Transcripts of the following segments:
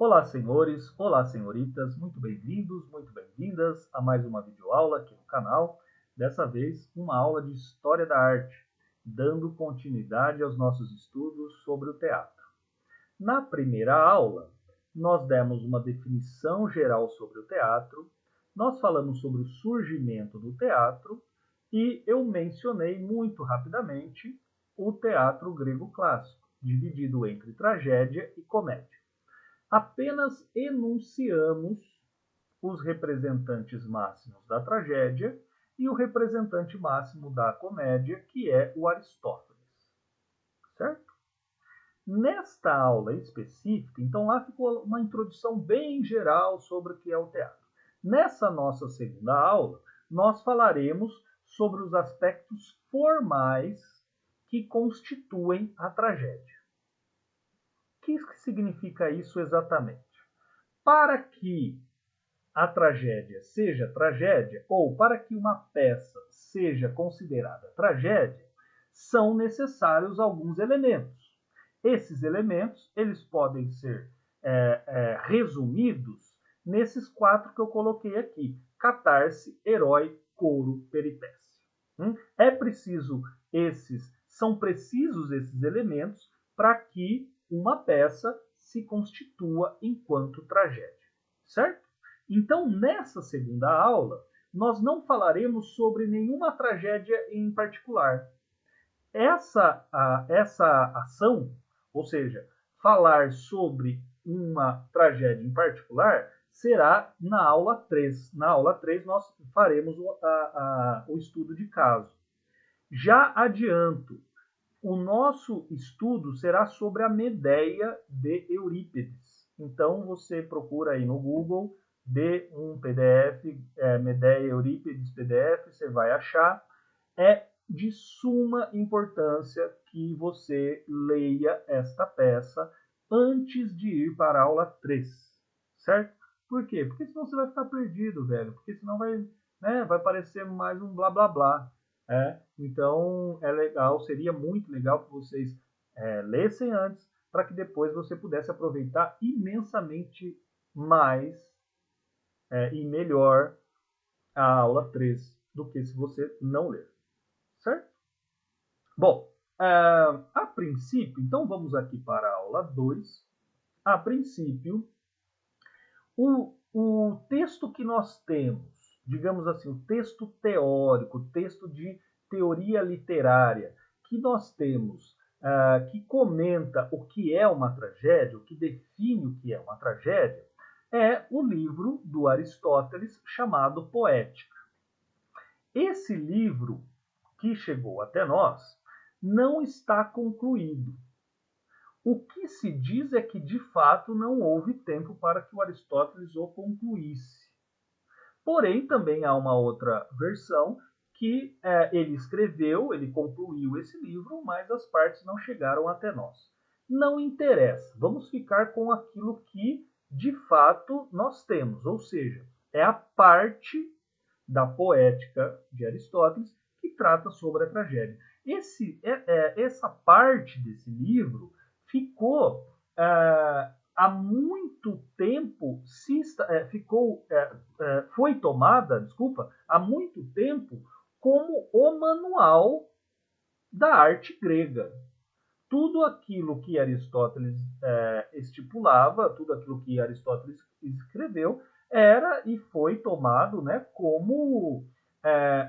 Olá, senhores, olá, senhoritas, muito bem-vindos, muito bem-vindas a mais uma videoaula aqui no canal. Dessa vez, uma aula de História da Arte, dando continuidade aos nossos estudos sobre o teatro. Na primeira aula, nós demos uma definição geral sobre o teatro, nós falamos sobre o surgimento do teatro e eu mencionei muito rapidamente o teatro grego clássico, dividido entre tragédia e comédia. Apenas enunciamos os representantes máximos da tragédia e o representante máximo da comédia, que é o Aristóteles. Certo? Nesta aula específica, então lá ficou uma introdução bem geral sobre o que é o teatro. Nessa nossa segunda aula, nós falaremos sobre os aspectos formais que constituem a tragédia. O que significa isso exatamente? Para que a tragédia seja tragédia, ou para que uma peça seja considerada tragédia, são necessários alguns elementos. Esses elementos eles podem ser resumidos nesses quatro que eu coloquei aqui: catarse, herói, coro, peripécia. É preciso são precisos esses elementos para que uma peça se constitua enquanto tragédia, certo? Então, nessa segunda aula, nós não falaremos sobre nenhuma tragédia em particular. Essa ação, ou seja, falar sobre uma tragédia em particular, será na aula 3. Na aula 3, nós faremos o estudo de caso. Já adianto, o nosso estudo será sobre a Medeia de Eurípides. Então, você procura aí no Google, dê um PDF, Medeia Eurípides PDF, você vai achar. É de suma importância que você leia esta peça antes de ir para a aula 3, certo? Por quê? Porque senão você vai ficar perdido, velho. Porque senão vai parecer mais um blá blá blá. Então é legal, seria muito legal que vocês lessem antes, para que depois você pudesse aproveitar imensamente mais e melhor a aula 3 do que se você não ler, certo? Bom, a princípio, então vamos aqui para a aula 2. A princípio, o texto que nós temos, digamos assim, o texto teórico, o texto de teoria literária que nós temos, que comenta o que é uma tragédia, o que define o que é uma tragédia, é o livro do Aristóteles chamado Poética. Esse livro que chegou até nós não está concluído. O que se diz é que, de fato, não houve tempo para que o Aristóteles o concluísse. Porém, também há uma outra versão que ele escreveu, ele concluiu esse livro, mas as partes não chegaram até nós. Não interessa, vamos ficar com aquilo que, de fato, nós temos, ou seja, é a parte da Poética de Aristóteles que trata sobre a tragédia. Essa parte desse livro ficou há muito tempo foi tomada, há muito tempo como o manual da arte grega. Tudo aquilo que Aristóteles estipulava, tudo aquilo que Aristóteles escreveu, era e foi tomado, né, como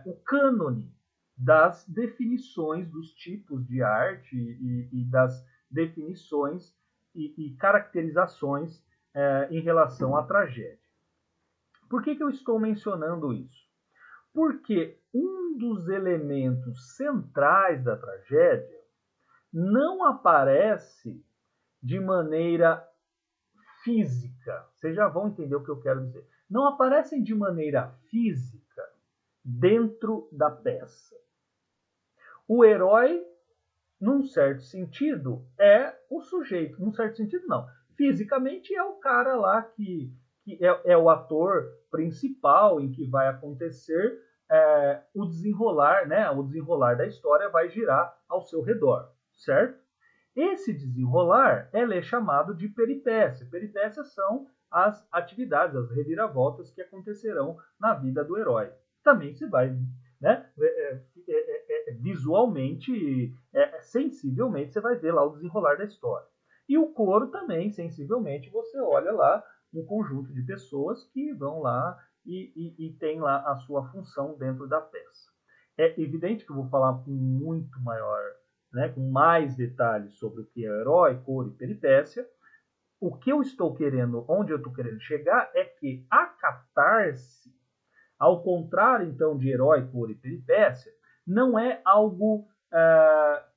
o cânone das definições dos tipos de arte e das definições e caracterizações em relação à tragédia. Por que eu estou mencionando isso? Porque um dos elementos centrais da tragédia não aparece de maneira física. Vocês já vão entender o que eu quero dizer. Não aparecem de maneira física dentro da peça. O herói, num certo sentido, é o sujeito. Num certo sentido, não. Fisicamente é o cara lá que é o ator principal em que vai acontecer o desenrolar, né? O desenrolar da história vai girar ao seu redor, certo? Esse desenrolar é chamado de peripécia. Peripécias são as atividades, as reviravoltas que acontecerão na vida do herói. Também se vai, né, visualmente, sensivelmente, você vai ver lá o desenrolar da história. E o coro também, sensivelmente, você olha lá um conjunto de pessoas que vão lá e tem lá a sua função dentro da peça. É evidente que eu vou falar com muito maior, né, com mais detalhes sobre o que é herói, coro e peripécia. O que eu estou querendo, onde eu estou querendo chegar, é que a catarse, ao contrário então de herói, coro e peripécia, não é algo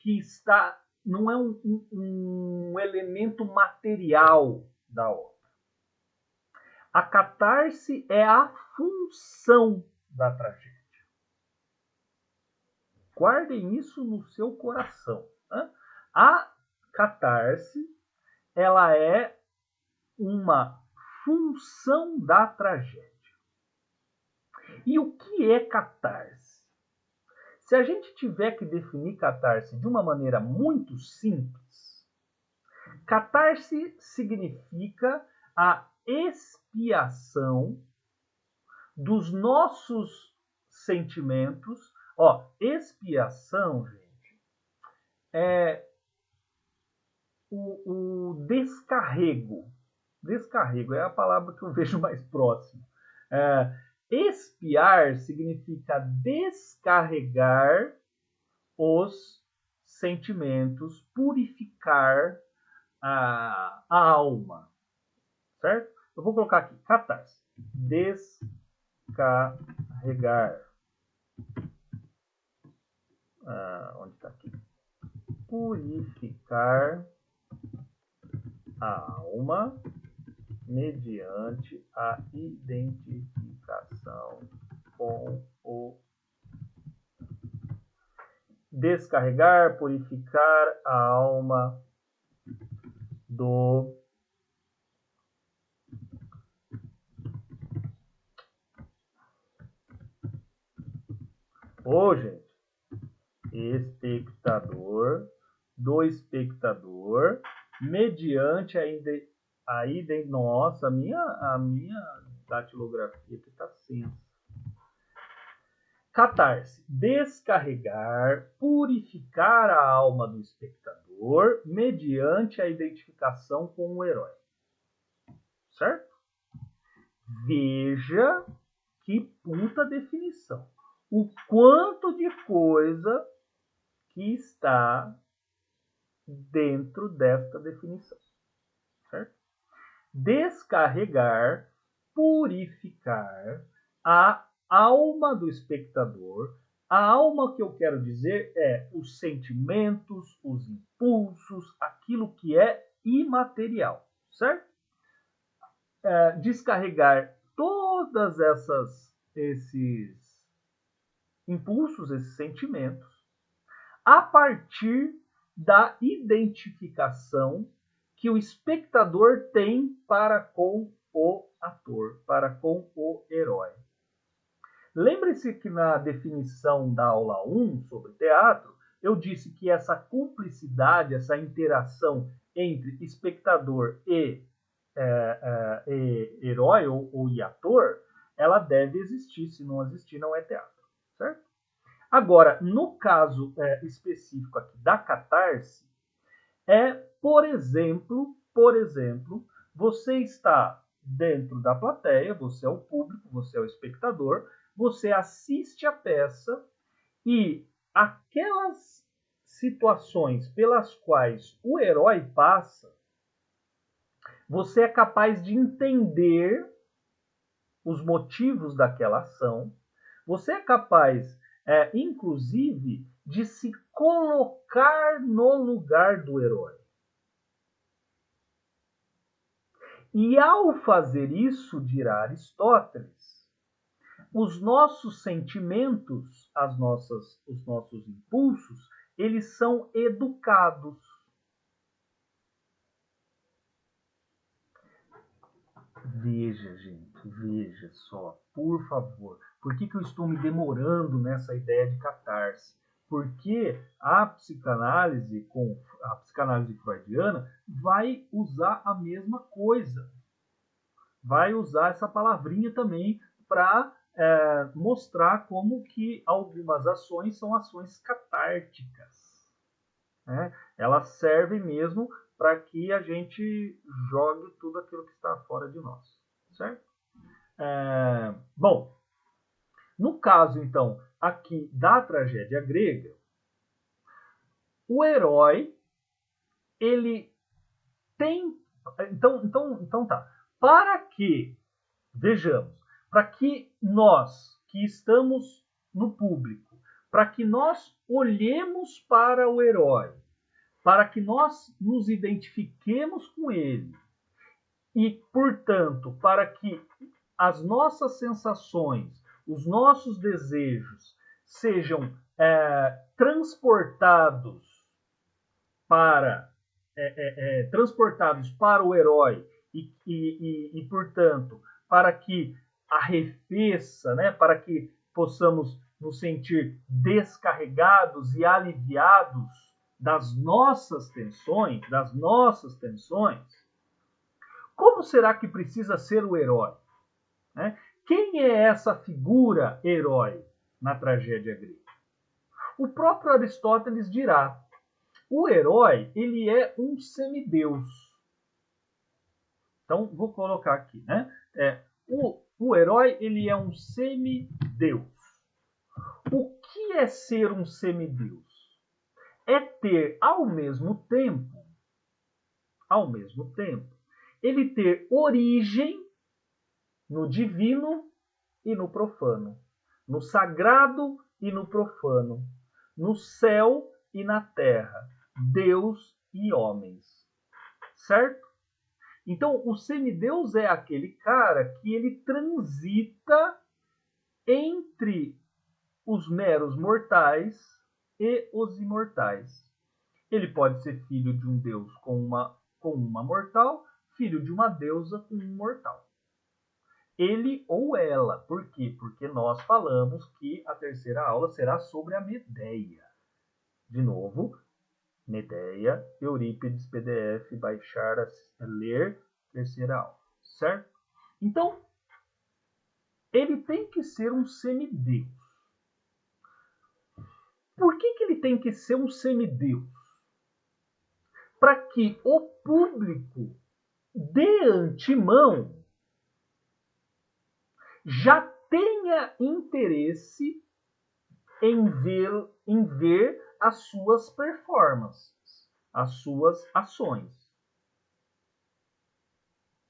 que está, não é um elemento material da obra. A catarse é a função da tragédia. Guardem isso no seu coração. Né? A catarse, ela é uma função da tragédia. E o que é catarse? Se a gente tiver que definir catarse de uma maneira muito simples, catarse significa a expiação dos nossos sentimentos. Expiação, gente, é o descarrego. Descarrego é a palavra que eu vejo mais próxima. Expiar significa descarregar os sentimentos, purificar a alma, certo? Eu vou colocar aqui, catarse. Descarregar. Onde está aqui? Purificar a alma mediante a identificação com o descarregar, purificar a alma do gente, espectador, mediante nossa, a minha datilografia aqui está cinza. Catarse, descarregar, purificar a alma do espectador mediante a identificação com o herói. Certo? Veja que puta definição. O quanto de coisa que está dentro desta definição. Certo? Descarregar, purificar a alma do espectador. A alma que eu quero dizer é os sentimentos, os impulsos, aquilo que é imaterial, certo? Descarregar todas esses impulsos, esses sentimentos, a partir da identificação que o espectador tem para com o ator, para com o herói. Lembre-se que na definição da aula 1 sobre teatro, eu disse que essa cumplicidade, essa interação entre espectador e herói ou ator, ela deve existir. Se não existir, não é teatro. Certo? Agora, no caso específico aqui da catarse, por exemplo, você está dentro da plateia, você é o público, você é o espectador, você assiste a peça e aquelas situações pelas quais o herói passa, você é capaz de entender os motivos daquela ação, você é capaz, inclusive, de se colocar no lugar do herói. E ao fazer isso, dirá Aristóteles, os nossos sentimentos, os nossos impulsos, eles são educados. Veja, gente, veja só, por favor. Por que eu estou me demorando nessa ideia de catarse? Porque a psicanálise freudiana vai usar a mesma coisa. Vai usar essa palavrinha também para mostrar como que algumas ações são ações catárticas. Né? Elas servem mesmo para que a gente jogue tudo aquilo que está fora de nós. Certo? Bom, no caso, então, aqui da tragédia grega, o herói, ele tem... Então tá. Para que, vejamos, para que nós que estamos no público, para que nós olhemos para o herói, para que nós nos identifiquemos com ele e, portanto, para que as nossas sensações, os nossos desejos sejam transportados para o herói e, portanto, para que arrefeça, né, para que possamos nos sentir descarregados e aliviados das nossas tensões, como será que precisa ser o herói? Né? Quem é essa figura herói na tragédia grega? O próprio Aristóteles dirá: o herói, ele é um semideus. Então, vou colocar aqui, né? O herói, ele é um semideus. O que é ser um semideus? É ter, ao mesmo tempo, ele ter origem no divino e no profano, no sagrado e no profano, no céu e na terra, Deus e homens. Certo? Então, o semideus é aquele cara que ele transita entre os meros mortais e os imortais. Ele pode ser filho de um deus com uma mortal, filho de uma deusa com um mortal. Ele ou ela. Por quê? Porque nós falamos que a terceira aula será sobre a Medeia. De novo, Medeia, Eurípides, PDF, baixar, ler, terceira aula. Certo? Então, ele tem que ser um semideus. Por que ele tem que ser um semideus? Para que o público, de antemão, já tenha interesse em ver as suas performances, as suas ações.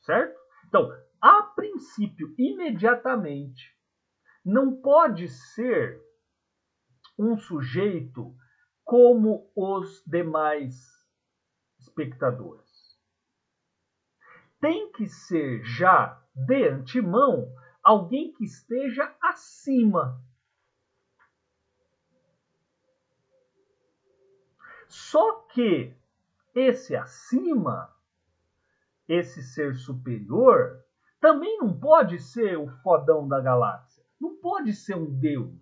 Certo? Então, a princípio, imediatamente, não pode ser um sujeito como os demais espectadores. Tem que ser já, de antemão, alguém que esteja acima. Só que esse acima, esse ser superior, também não pode ser o fodão da galáxia. Não pode ser um deus.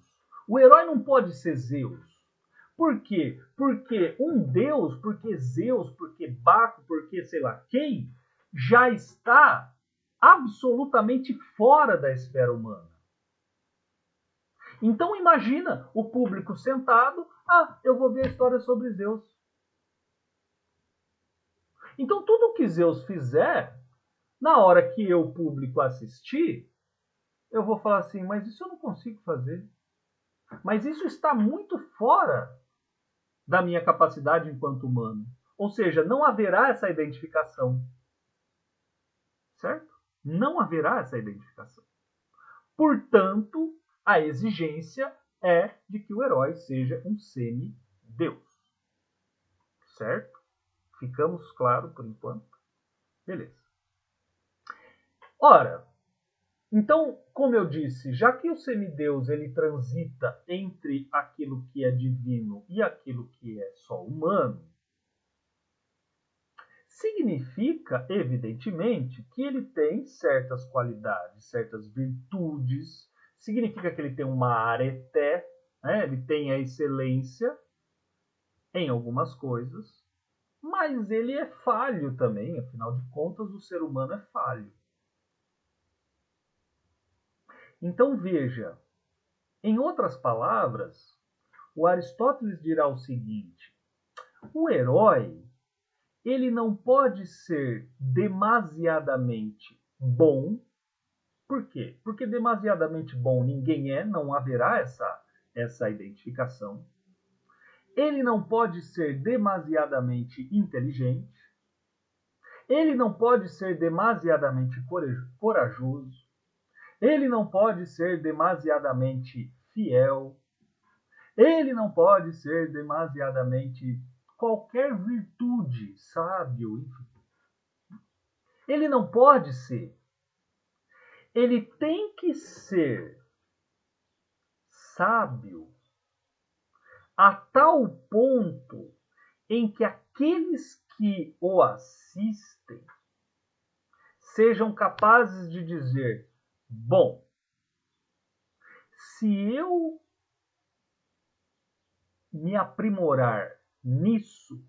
O herói não pode ser Zeus. Por quê? Porque um deus, porque Zeus, porque Baco, porque sei lá quem, já está absolutamente fora da esfera humana. Então imagina o público sentado, eu vou ver a história sobre Zeus. Então tudo que Zeus fizer, na hora que eu, público, assistir, eu vou falar assim, mas isso eu não consigo fazer. Mas isso está muito fora da minha capacidade enquanto humano. Ou seja, não haverá essa identificação. Certo? Não haverá essa identificação. Portanto, a exigência é de que o herói seja um semideus. Certo? Ficamos claros por enquanto? Beleza. Ora, então, como eu disse, já que o semideus ele transita entre aquilo que é divino e aquilo que é só humano, significa, evidentemente, que ele tem certas qualidades, certas virtudes, significa que ele tem uma areté, né? Ele tem a excelência em algumas coisas, mas ele é falho também, afinal de contas, o ser humano é falho. Então veja, em outras palavras, o Aristóteles dirá o seguinte: o herói, ele não pode ser demasiadamente bom. Por quê? Porque demasiadamente bom ninguém é, não haverá essa identificação. Ele não pode ser demasiadamente inteligente. Ele não pode ser demasiadamente corajoso. Ele não pode ser demasiadamente fiel. Ele não pode ser demasiadamente qualquer virtude, sábio, enfim. Ele não pode ser. Ele tem que ser sábio a tal ponto em que aqueles que o assistem sejam capazes de dizer: bom, se eu me aprimorar nisso,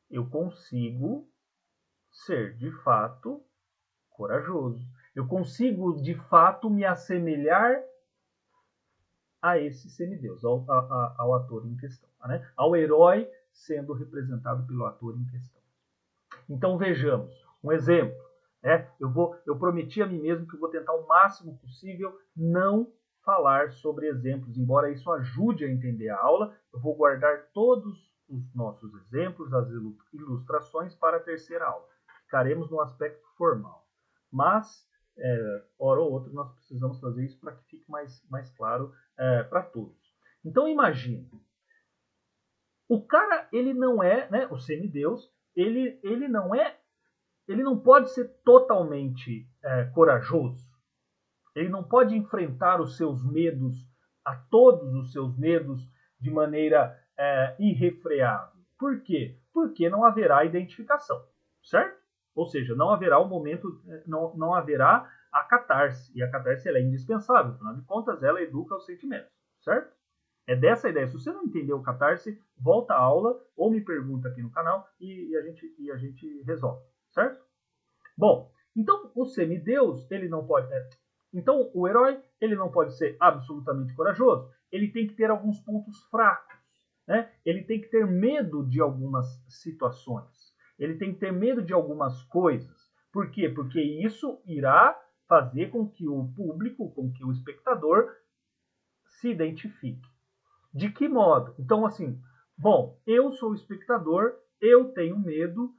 eu consigo ser de fato corajoso. Eu consigo de fato me assemelhar a esse semideus, ao ator em questão, né? Ao herói sendo representado pelo ator em questão. Então vejamos um exemplo. Eu prometi a mim mesmo que eu vou tentar o máximo possível não falar sobre exemplos, embora isso ajude a entender a aula. Eu vou guardar todos os nossos exemplos, as ilustrações para a terceira aula. Ficaremos no aspecto formal. Mas, hora ou outra, nós precisamos fazer isso para que fique mais claro para todos. Então imagine, o cara, ele não é, né, o semideus, ele não pode ser totalmente corajoso. Ele não pode enfrentar os seus medos, a todos os seus medos, de maneira irrefreável. Por quê? Porque não haverá identificação, certo? Ou seja, não haverá o momento, não haverá a catarse. E a catarse ela é indispensável, afinal de contas, ela educa os sentimentos, certo? É dessa a ideia. Se você não entendeu o catarse, volta à aula ou me pergunta aqui no canal e a gente resolve, certo? Bom, então o semideus, ele não pode. Então o herói, ele não pode ser absolutamente corajoso. Ele tem que ter alguns pontos fracos, né? Ele tem que ter medo de algumas situações. Ele tem que ter medo de algumas coisas. Por quê? Porque isso irá fazer com que o público, com que o espectador se identifique. De que modo? Então, assim, bom, eu sou o espectador, eu tenho medo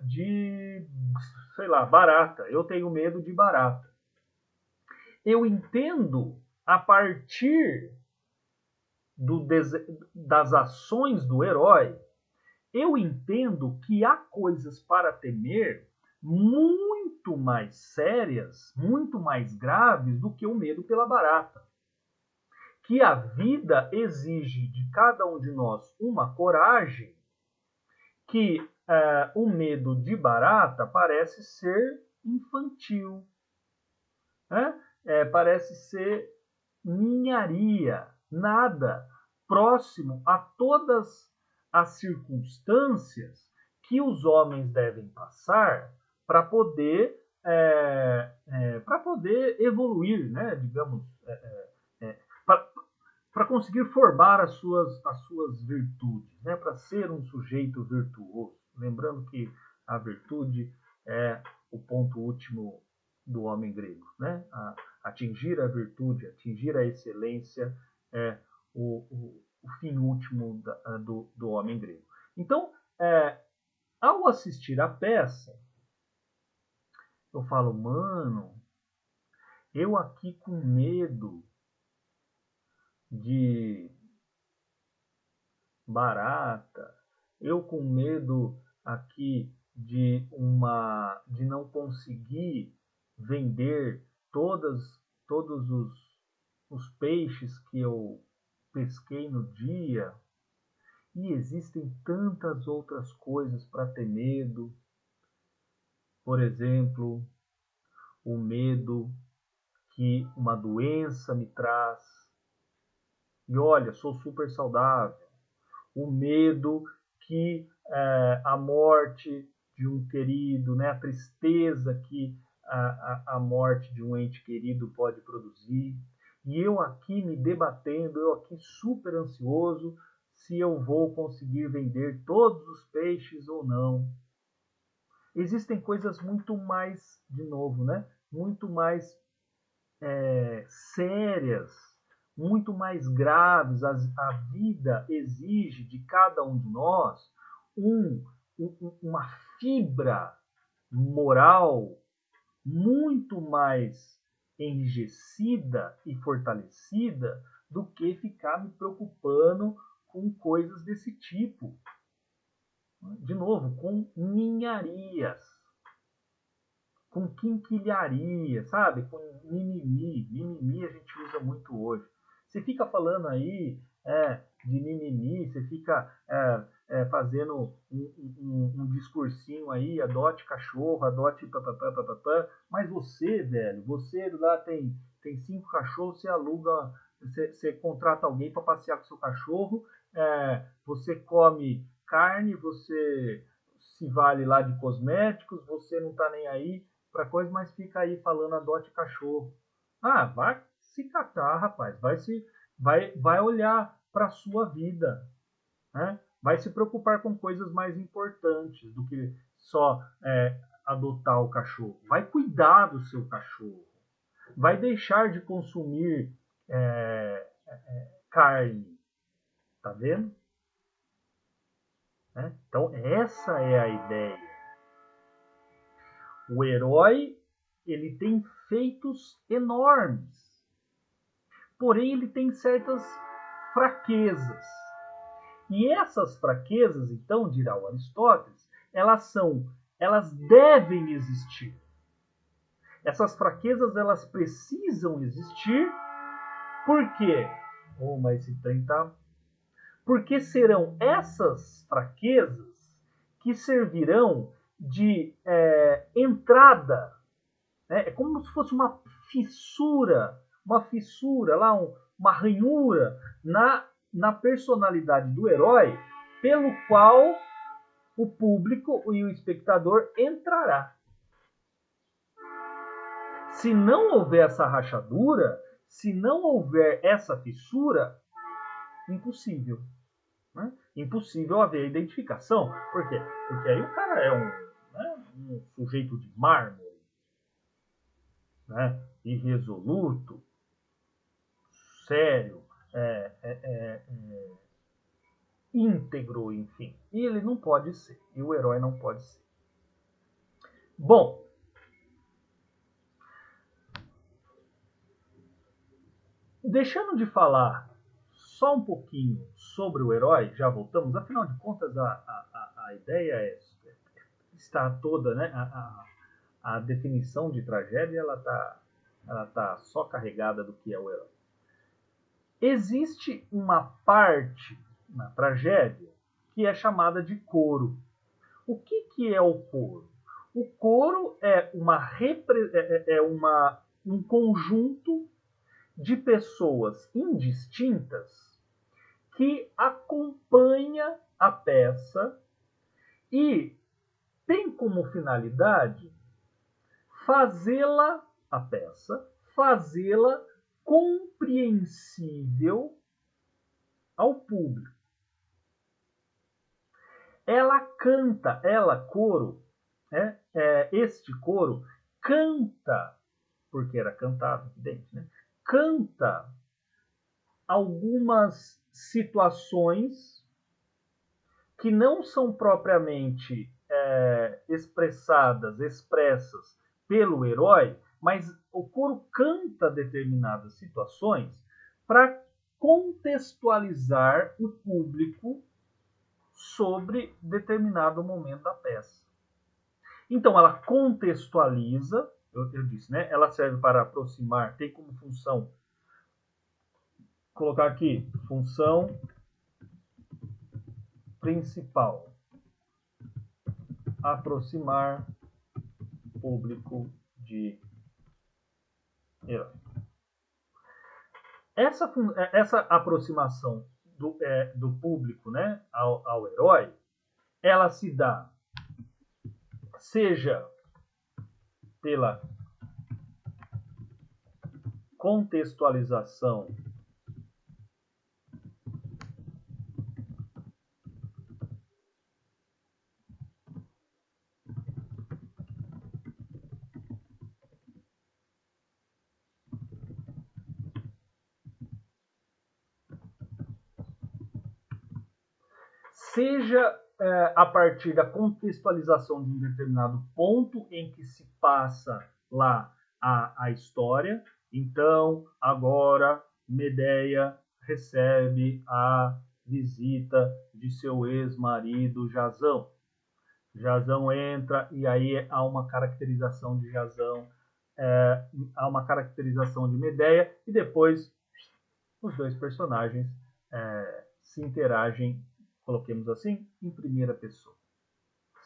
de, sei lá, barata. Eu tenho medo de barata. Eu entendo, a partir das ações do herói, eu entendo que há coisas para temer muito mais sérias, muito mais graves do que o medo pela barata. Que a vida exige de cada um de nós uma coragem que o medo de barata parece ser infantil, né? Parece ser ninharia, nada próximo a todas as circunstâncias que os homens devem passar para poder evoluir, né? Digamos, para conseguir formar as suas virtudes, né? Para ser um sujeito virtuoso. Lembrando que a virtude é o ponto último do homem grego, né? Atingir a virtude, atingir a excelência é o fim último do homem grego. Então, ao assistir a peça, eu falo, mano, eu aqui com medo de barata, eu com medo aqui de não conseguir vender todos os peixes que eu pesquei no dia. E existem tantas outras coisas para ter medo. Por exemplo, o medo que uma doença me traz. E olha, sou super saudável. O medo que a morte de um querido, né, a tristeza que a morte de um ente querido pode produzir. E eu aqui me debatendo, eu aqui super ansioso se eu vou conseguir vender todos os peixes ou não. Existem coisas muito mais, de novo, né, muito mais sérias, muito mais graves. A vida exige de cada um de nós uma fibra moral muito mais enrijecida e fortalecida do que ficar me preocupando com coisas desse tipo. De novo, com ninharias, com quinquilharia, sabe? Com mimimi. Mimimi a gente usa muito hoje. Você fica falando aí de mimimi, você fica fazendo um discursinho aí, adote cachorro, adote papapá, mas você, velho, você lá tem 5 cachorros, você aluga, você contrata alguém para passear com seu cachorro, você come carne, você se vale lá de cosméticos, você não tá nem aí para coisa, mas fica aí falando adote cachorro. Ah, vai se catar, rapaz. Vai olhar para a sua vida, né? Vai se preocupar com coisas mais importantes do que só adotar o cachorro. Vai cuidar do seu cachorro. Vai deixar de consumir carne. Tá vendo? Então, essa é a ideia. O herói, ele tem feitos enormes. Porém, ele tem certas fraquezas. E essas fraquezas, então, dirá o Aristóteles, elas devem existir. Essas fraquezas, elas precisam existir. Por quê? Mas esse trem tá... Porque serão essas fraquezas que servirão de entrada. É como se fosse uma fissura, lá, uma ranhura na personalidade do herói, pelo qual o público e o espectador entrará. Se não houver essa rachadura, se não houver essa fissura, impossível. Né? Impossível haver identificação. Por quê? Porque aí o cara é um sujeito de mármore, né? Irresoluto, sério, íntegro, enfim. E ele não pode ser. E o herói não pode ser. Bom, deixando de falar só um pouquinho sobre o herói, já voltamos. Afinal de contas, a ideia está toda, né? A definição de tragédia, ela tá só carregada do que é o herói. Existe uma parte na tragédia que é chamada de coro. O que é o coro? O coro é um conjunto de pessoas indistintas que acompanha a peça e tem como finalidade a peça, fazê-la compreensível ao público. Coro, este coro canta, porque era cantado, evidente, né? Canta algumas situações que não são propriamente expressas pelo herói, mas o coro canta determinadas situações para contextualizar o público sobre determinado momento da peça. Então, ela contextualiza, eu disse, né? Ela serve para aproximar, tem como função, colocar aqui, função principal, aproximar público de herói. Essa aproximação do público, né, ao herói, ela se dá seja pela contextualização seja a partir da contextualização de um determinado ponto em que se passa lá a história. Então, agora, Medeia recebe a visita de seu ex-marido Jazão. Jazão entra e aí há uma caracterização de Jazão, há uma caracterização de Medeia e depois os dois personagens se interagem, coloquemos assim, em primeira pessoa,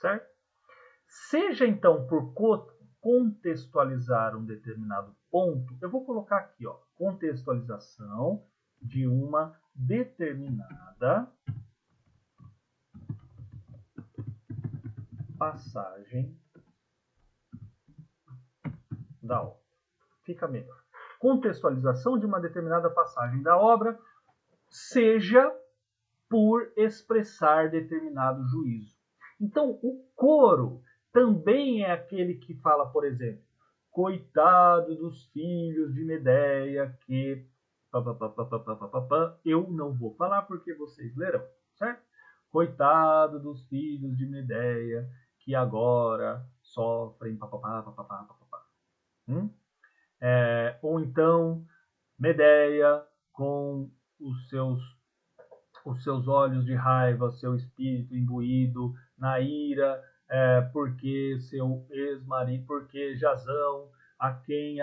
certo? Seja então por contextualizar um determinado ponto, eu vou colocar aqui, ó, contextualização de uma determinada passagem da obra. Fica melhor. Contextualização de uma determinada passagem da obra, seja por expressar determinado juízo. Então, o coro também é aquele que fala, por exemplo, coitado dos filhos de Medeia que... Eu não vou falar porque vocês lerão, certo? Coitado dos filhos de Medeia que agora sofrem... Ou então, Medeia com os seus olhos de raiva, seu espírito imbuído na ira, porque seu ex-marido, porque Jazão, a quem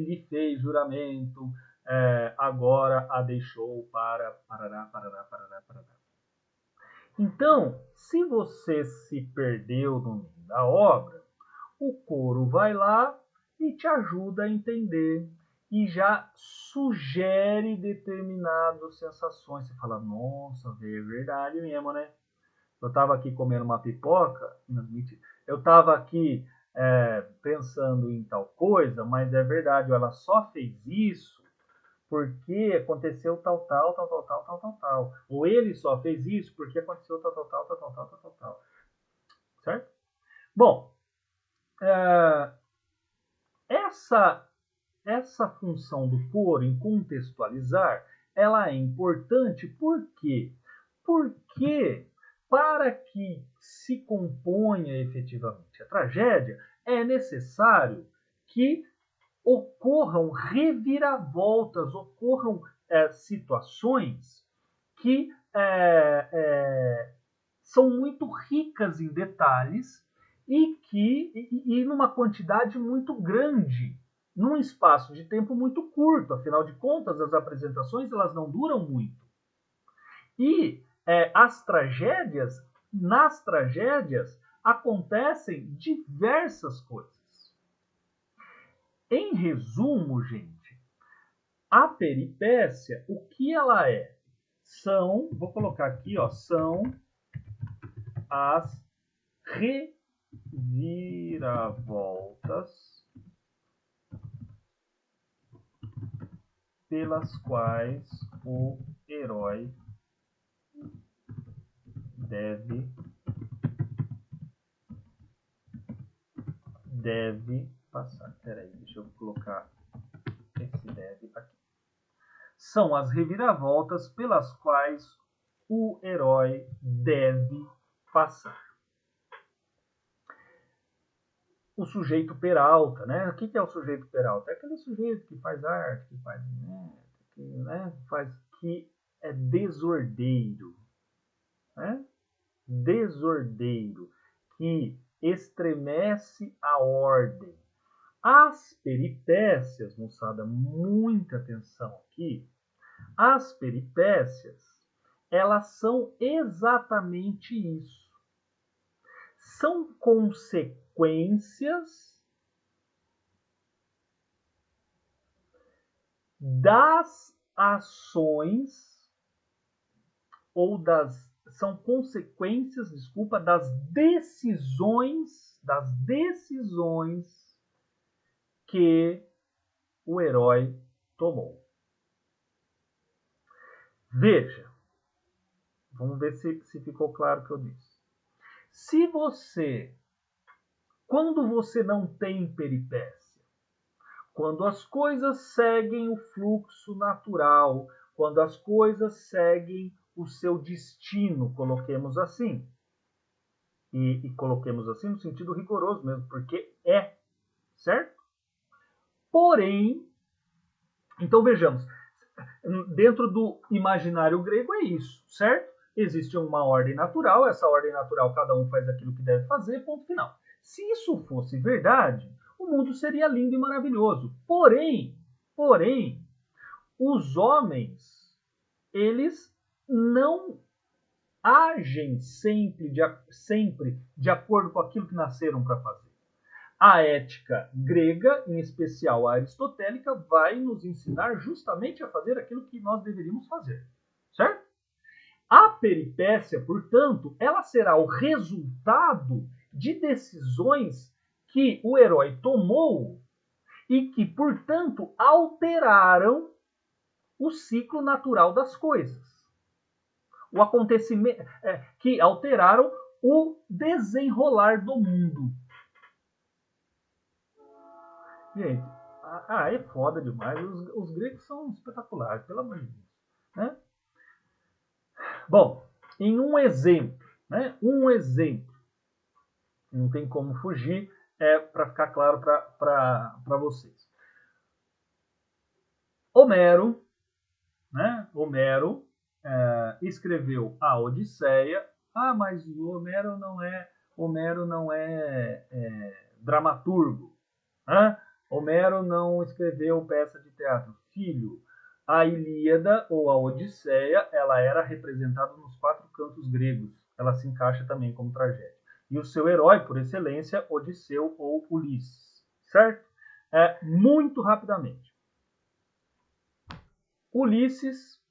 lhe fez juramento, agora a deixou para parará. Então, se você se perdeu no meio da obra, o coro vai lá e te ajuda a entender e já sugere determinadas sensações. Você fala, nossa, é verdade mesmo, né? Eu estava aqui comendo uma pipoca, não, mentira. Eu estava aqui pensando em tal coisa, mas é verdade, ela só fez isso porque aconteceu tal. Ou ele só fez isso porque aconteceu tal. Certo? Bom, essa função do coro em contextualizar, ela é importante por quê? Porque para que se componha efetivamente a tragédia, é necessário que ocorram reviravoltas, ocorram situações que são muito ricas em detalhes e numa quantidade muito grande, num espaço de tempo muito curto. Afinal de contas, as apresentações elas não duram muito. E nas tragédias acontecem diversas coisas. Em resumo, gente, a peripécia, o que ela é? Vou colocar aqui, ó, são as reviravoltas pelas quais o herói deve passar. Peraí, deixa eu colocar esse deve aqui. São as reviravoltas pelas quais o herói deve passar. O sujeito peralta, né? O que é o sujeito peralta? É aquele sujeito que faz arte, que faz, que é desordeiro, né? Desordeiro, que estremece a ordem. As peripécias, moçada, muita atenção aqui. As peripécias, elas são exatamente isso. São consequências das ações ou são consequências, desculpa, das decisões que o herói tomou. Veja, vamos ver se ficou claro o que eu disse. Quando você não tem peripécia, quando as coisas seguem o fluxo natural, quando as coisas seguem o seu destino, coloquemos assim. E coloquemos assim no sentido rigoroso mesmo, porque é, certo? Porém, então vejamos, dentro do imaginário grego é isso, certo? Existe uma ordem natural, essa ordem natural cada um faz aquilo que deve fazer, ponto final. Se isso fosse verdade, o mundo seria lindo e maravilhoso. Porém, os homens, eles não agem sempre de acordo com aquilo que nasceram para fazer. A ética grega, em especial a aristotélica, vai nos ensinar justamente a fazer aquilo que nós deveríamos fazer, certo? A peripécia, portanto, ela será o resultado de decisões que o herói tomou e que, portanto, alteraram o ciclo natural das coisas. O acontecimento que alteraram o desenrolar do mundo. Gente, é foda demais. Os gregos são espetaculares, pelo amor de Deus. Né? Bom, em um exemplo, não tem como fugir, para ficar claro para vocês. Homero escreveu a Odisseia. Mas o Homero não é dramaturgo. Né? Homero não escreveu peça de teatro. Filho, a Ilíada ou a Odisseia, ela era representada nos 4 cantos gregos. Ela se encaixa também como tragédia. E o seu herói, por excelência, Odisseu ou Ulisses. Certo? Muito rapidamente. Ulisses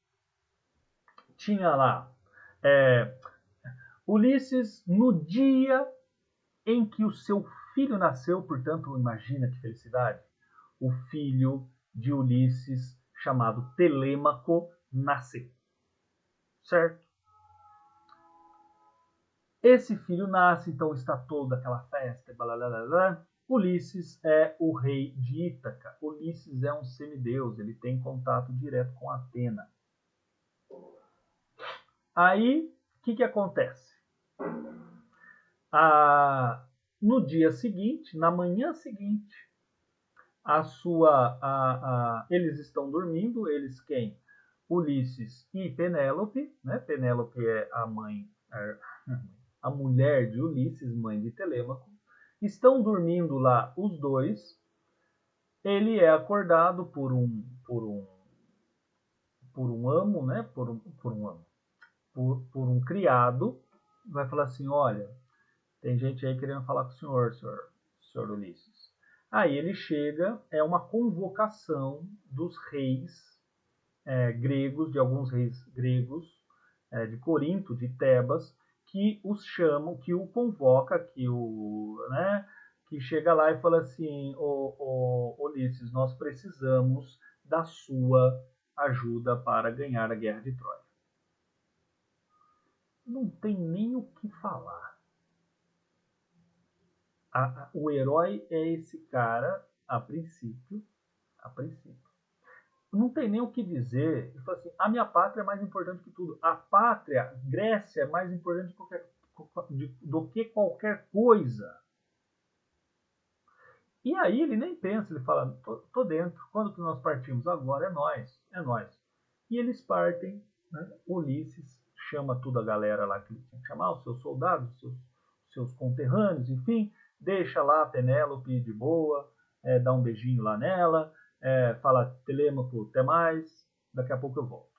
tinha lá. Ulisses, no dia em que o seu filho nasceu, portanto, imagina que felicidade, o filho de Ulisses, chamado Telêmaco, nasceu. Certo? Esse filho nasce, então está toda aquela festa, blablabla. Ulisses é o rei de Ítaca. Ulisses é um semideus, ele tem contato direto com Atena. Aí, o que acontece? No dia seguinte, na manhã seguinte, eles estão dormindo, eles quem? Ulisses e Penélope, né? Penélope é a mulher de Ulisses, mãe de Telêmaco. Estão dormindo lá os dois. Ele é acordado por um amo, né? Por um criado. Vai falar assim: olha, tem gente aí querendo falar com o senhor Ulisses. Aí ele chega, é uma convocação dos reis gregos, de alguns reis gregos, de Corinto, de Tebas, que os chamam, que o convoca, que chega lá e fala assim: Ulisses, nós precisamos da sua ajuda para ganhar a guerra de Troia. Não tem nem o que falar. O herói é esse cara, a princípio. Não tem nem o que dizer. Ele fala assim: a minha pátria é mais importante que tudo. A pátria, Grécia, é mais importante do que qualquer coisa. E aí ele nem pensa, ele fala: tô dentro. Quando que nós partimos? Agora é nós. E eles partem, né? Ulisses chama toda a galera lá que ele tinha que chamar, os seus soldados, seus conterrâneos, enfim, deixa lá a Penélope de boa, dá um beijinho lá nela, fala: Telêmaco, até mais, daqui a pouco eu volto.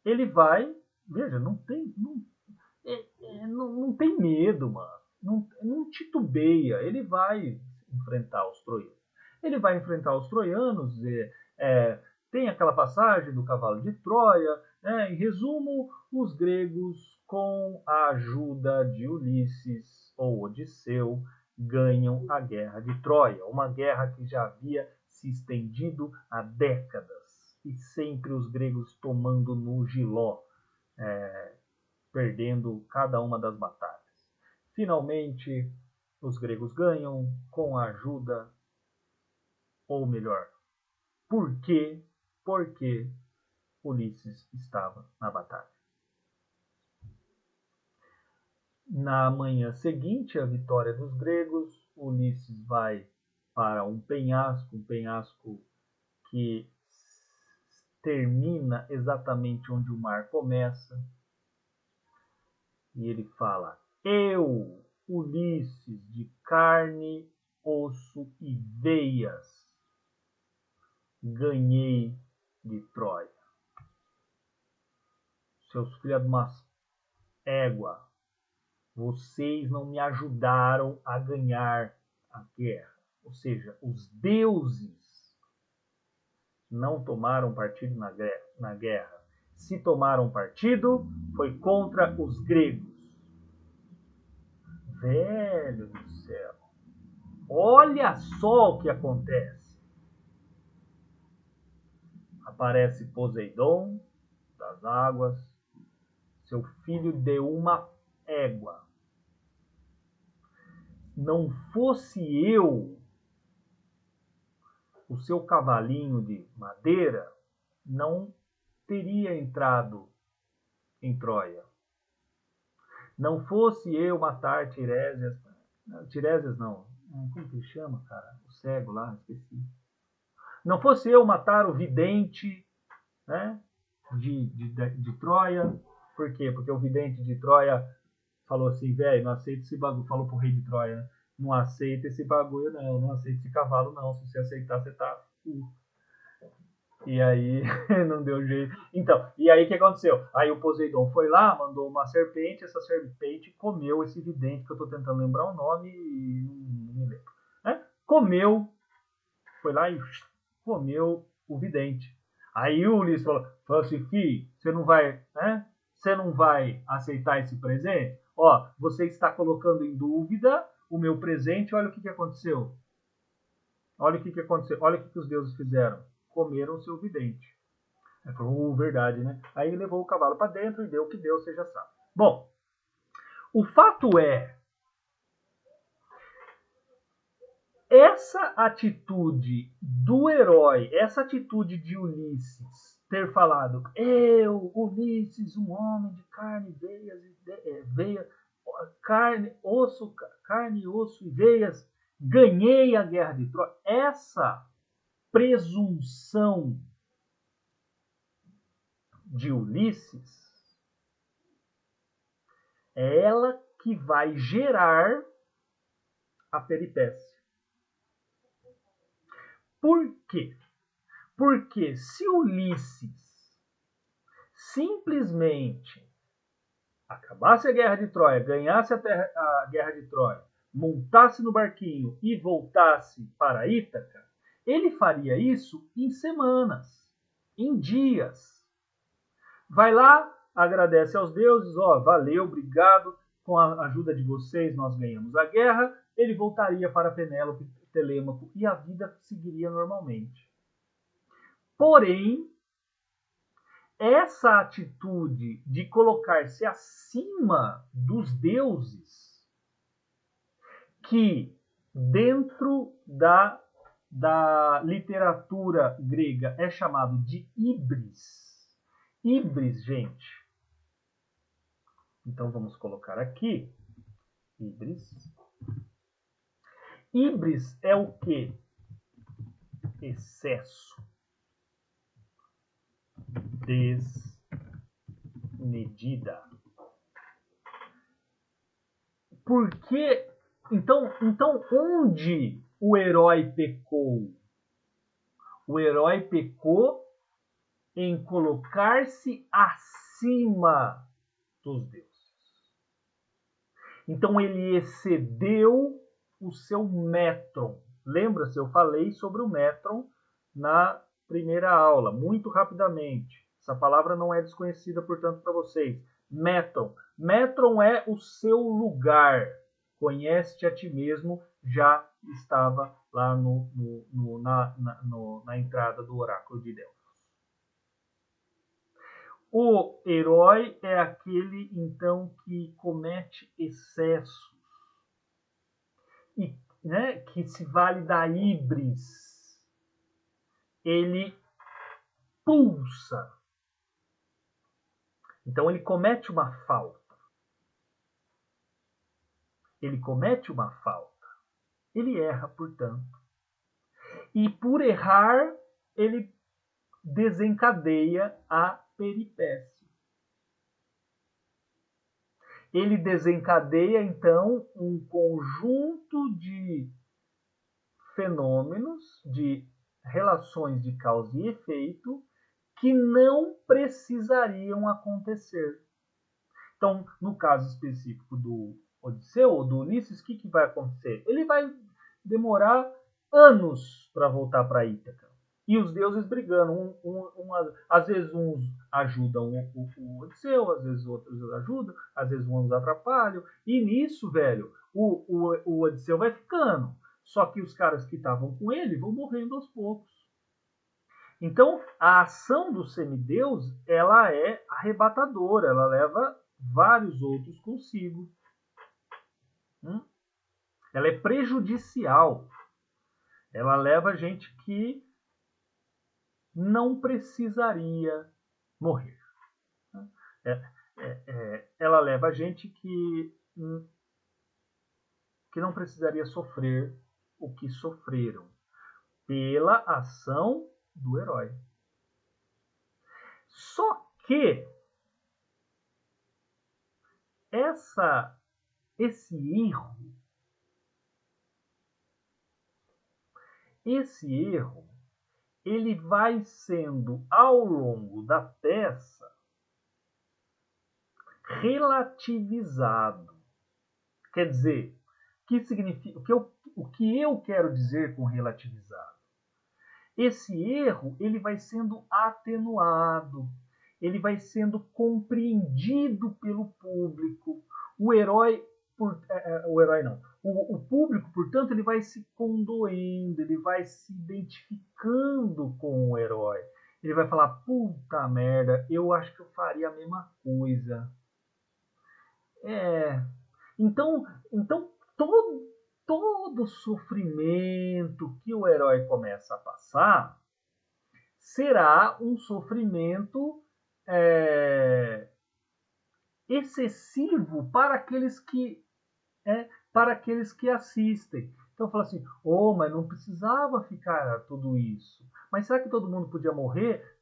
Ele vai, veja, não tem medo, mano. Não titubeia, ele vai enfrentar os troianos. tem aquela passagem do cavalo de Troia, né? Em resumo, os gregos, com a ajuda de Ulisses ou Odisseu, ganham a guerra de Troia, uma guerra que já havia se estendido há décadas, e sempre os gregos tomando no giló, perdendo cada uma das batalhas. Finalmente, os gregos ganham com a ajuda, ou melhor, por quê? Porque Ulisses estava na batalha. Na manhã seguinte à vitória dos gregos, Ulisses vai para um penhasco que termina exatamente onde o mar começa. E ele fala: eu, Ulisses, de carne, osso e veias, ganhei de Troia. Seus filhos de uma égua, vocês não me ajudaram a ganhar a guerra. Ou seja, os deuses não tomaram partido na guerra. Se tomaram partido, foi contra os gregos. Velho do céu. Olha só o que acontece. Aparece Poseidon das águas, seu filho de uma égua. Não fosse eu, o seu cavalinho de madeira, não teria entrado em Troia. Não fosse eu matar Tiresias. Tiresias não. Como que chama, cara? O cego lá, esqueci. Não fosse eu matar o vidente, né, de Troia. Por quê? Porque o vidente de Troia falou assim, velho, não aceita esse bagulho. Falou pro rei de Troia, né? Não aceita esse bagulho, não aceita esse cavalo, não. Se você aceitar, você tá full. E aí não deu jeito. Então, e aí o que aconteceu? Aí o Poseidon foi lá, mandou uma serpente, essa serpente comeu esse vidente, que eu tô tentando lembrar o nome e não me lembro. Né? Comeu, foi lá e comeu o vidente. Aí o Ulisses falou assim, filho, você não vai, né? Você não vai aceitar esse presente? Ó, você está colocando em dúvida o meu presente, olha o que aconteceu. Olha o que aconteceu, olha o que os deuses fizeram. Comeram o seu vidente. Ele falou, verdade, né? Aí ele levou o cavalo para dentro e deu o que deu, você já sabe. Bom, o fato é, essa atitude do herói, essa atitude de Ulisses ter falado, eu, Ulisses, um homem de carne, veias, carne, osso e veias, ganhei a guerra de Troia. Essa presunção de Ulisses é ela que vai gerar a peripécia. Por quê? Porque se Ulisses simplesmente acabasse a guerra de Troia, ganhasse a guerra de Troia, montasse no barquinho e voltasse para Ítaca, ele faria isso em semanas, em dias. Vai lá, agradece aos deuses, valeu, obrigado, com a ajuda de vocês nós ganhamos a guerra, ele voltaria para Penélope, Telêmaco, e a vida seguiria normalmente. Porém, essa atitude de colocar-se acima dos deuses, que dentro da literatura grega é chamado de híbris. Híbris, gente. Então vamos colocar aqui, híbris. Híbris é o quê? Excesso. Desmedida. Porque, então onde o herói pecou? O herói pecou em colocar-se acima dos deuses. Então ele excedeu o seu metron. Lembra-se, eu falei sobre o metron na primeira aula, muito rapidamente. Essa palavra não é desconhecida, portanto, para vocês. Metron. Metron é o seu lugar. Conhece-te a ti mesmo, já estava lá na entrada do oráculo de Delfos. O herói é aquele, então, que comete excessos e, né, que se vale da híbris. Ele pulsa. Então, ele comete uma falta. Ele comete uma falta. Ele erra, portanto. E por errar, ele desencadeia a peripécia. Ele desencadeia, então, um conjunto de fenômenos, de relações de causa e efeito, que não precisariam acontecer. Então, no caso específico do Odisseu ou do Ulisses, o que vai acontecer? Ele vai demorar anos para voltar para Ítaca. E os deuses brigando. Às vezes uns ajudam o Odisseu, às vezes outros ajudam, às vezes uns atrapalham. E nisso, velho, o Odisseu vai ficando. Só que os caras que estavam com ele vão morrendo aos poucos. Então, a ação do semideus, ela é arrebatadora, ela leva vários outros consigo. Ela é prejudicial. Ela leva gente que não precisaria morrer. Ela leva gente que não precisaria sofrer o que sofreram pela ação do herói. Só que esse erro, ele vai sendo, ao longo da peça, relativizado. Quer dizer, que significa, o que eu quero dizer com relativizado? Esse erro, ele vai sendo atenuado, ele vai sendo compreendido pelo público. O público, portanto, ele vai se condoendo, ele vai se identificando com o herói. Ele vai falar, puta merda, eu acho que eu faria a mesma coisa. Então todo sofrimento que o herói começa a passar será um sofrimento excessivo para aqueles que assistem. Então fala assim, mas não precisava ficar tudo isso. Mas será que todo mundo podia morrer?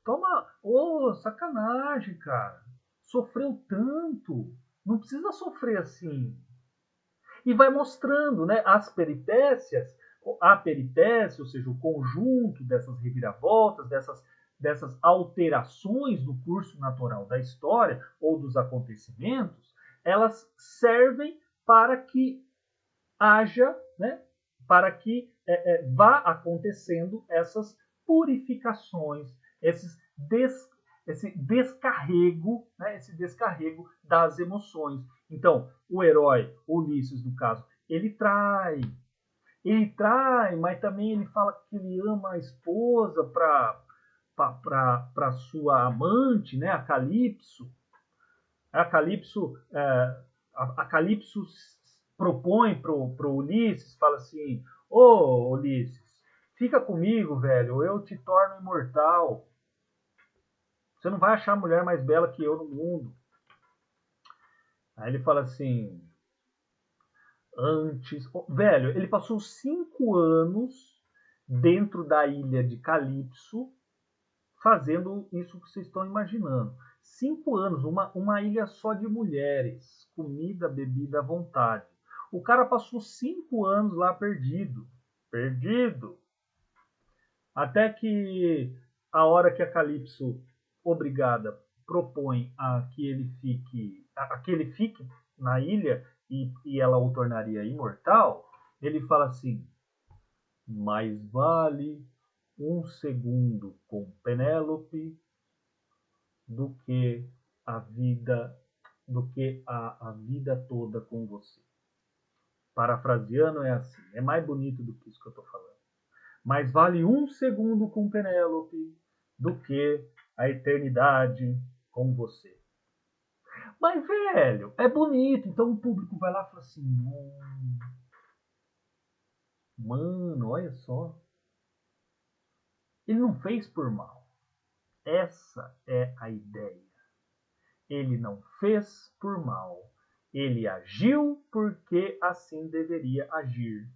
Sacanagem, cara. Sofreu tanto. Não precisa sofrer assim. E vai mostrando, né, as peripécias, a peripécia, ou seja, o conjunto dessas reviravoltas, dessas alterações do curso natural da história ou dos acontecimentos, elas servem para que haja, né, para que vá acontecendo essas purificações, esse descarrego, né, esse descarrego das emoções. Então, o herói, Ulisses no caso, ele trai, mas também ele fala que ele ama a esposa para sua amante, né, a Calipso. A Calipso propõe pro Ulisses, fala assim, Ulisses, fica comigo, velho, eu te torno imortal. Você não vai achar a mulher mais bela que eu no mundo. Aí ele fala assim, velho, ele passou 5 anos dentro da ilha de Calipso fazendo isso que vocês estão imaginando. 5 anos, uma ilha só de mulheres, comida, bebida à vontade. O cara passou 5 anos lá perdido. Até que a hora que a Calipso, obrigada, propõe que ele fique na ilha e ela o tornaria imortal, ele fala assim, mais vale um segundo com Penélope do que a vida toda com você. Parafraseando é assim, é mais bonito do que isso que eu estou falando. Mas vale um segundo com Penélope do que a eternidade com você. Mas, velho, é bonito. Então o público vai lá e fala assim, mano, olha só. Ele não fez por mal. Essa é a ideia. Ele não fez por mal. Ele agiu porque assim deveria agir.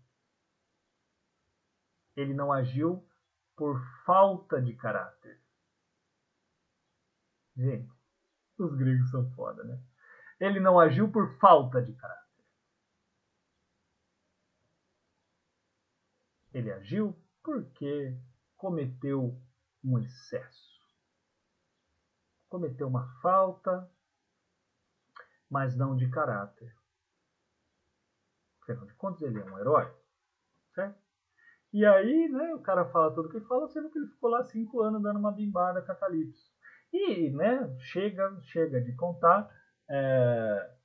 Ele não agiu por falta de caráter. Gente, os gregos são foda, né? Ele não agiu por falta de caráter. Ele agiu porque cometeu um excesso. Cometeu uma falta, mas não de caráter. Afinal de contas, ele é um herói, certo? E aí, né, o cara fala tudo o que fala, sendo que ele ficou lá 5 anos dando uma bimbada com a Calypso. E, né, chega de contar.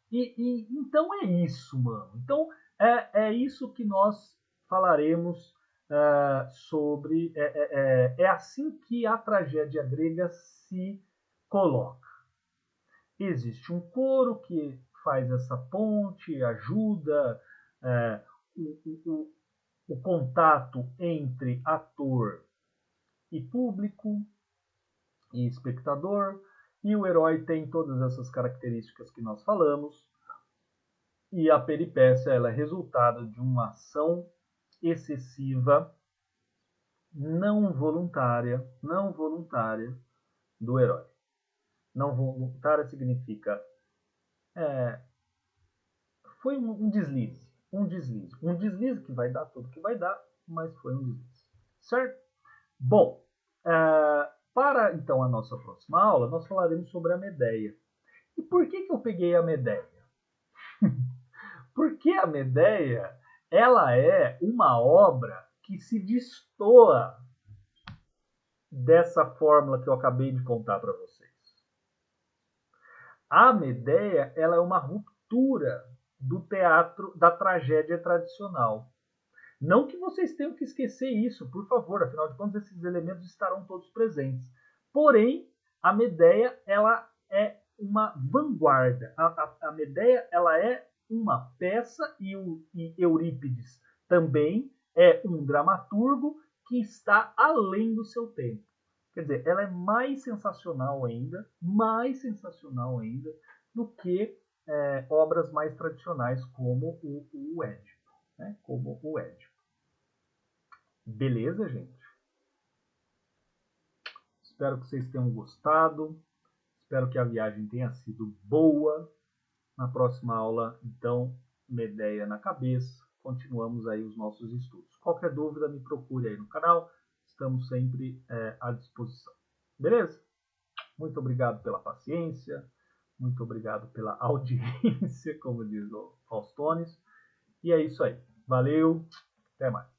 Então é isso, mano. Então é isso que nós falaremos sobre. É assim que a tragédia grega se coloca. Existe um coro que faz essa ponte, ajuda o, o contato entre ator e público e espectador, e o herói tem todas essas características que nós falamos, e a peripécia ela é resultado de uma ação excessiva, não voluntária do herói. Não voluntária significa foi um deslize, um deslize que vai dar tudo que vai dar, mas foi um deslize, certo? Bom, para então a nossa próxima aula, nós falaremos sobre a Medeia. E por que eu peguei a Medeia? Porque a Medeia ela é uma obra que se destoa dessa fórmula que eu acabei de contar para vocês. A Medeia ela é uma ruptura do teatro da tragédia tradicional. Não que vocês tenham que esquecer isso, por favor, afinal de contas esses elementos estarão todos presentes. Porém, a Medeia ela é uma vanguarda. A Medeia ela é uma peça e Eurípides também é um dramaturgo que está além do seu tempo. Quer dizer, ela é mais sensacional ainda do que obras mais tradicionais como o Édipo. Né? Como o Édipo. Beleza, gente? Espero que vocês tenham gostado. Espero que a viagem tenha sido boa. Na próxima aula, então, Medeia na cabeça. Continuamos aí os nossos estudos. Qualquer dúvida, me procure aí no canal. Estamos sempre à disposição. Beleza? Muito obrigado pela paciência. Muito obrigado pela audiência, como diz o Faustones. E é isso aí. Valeu. Até mais.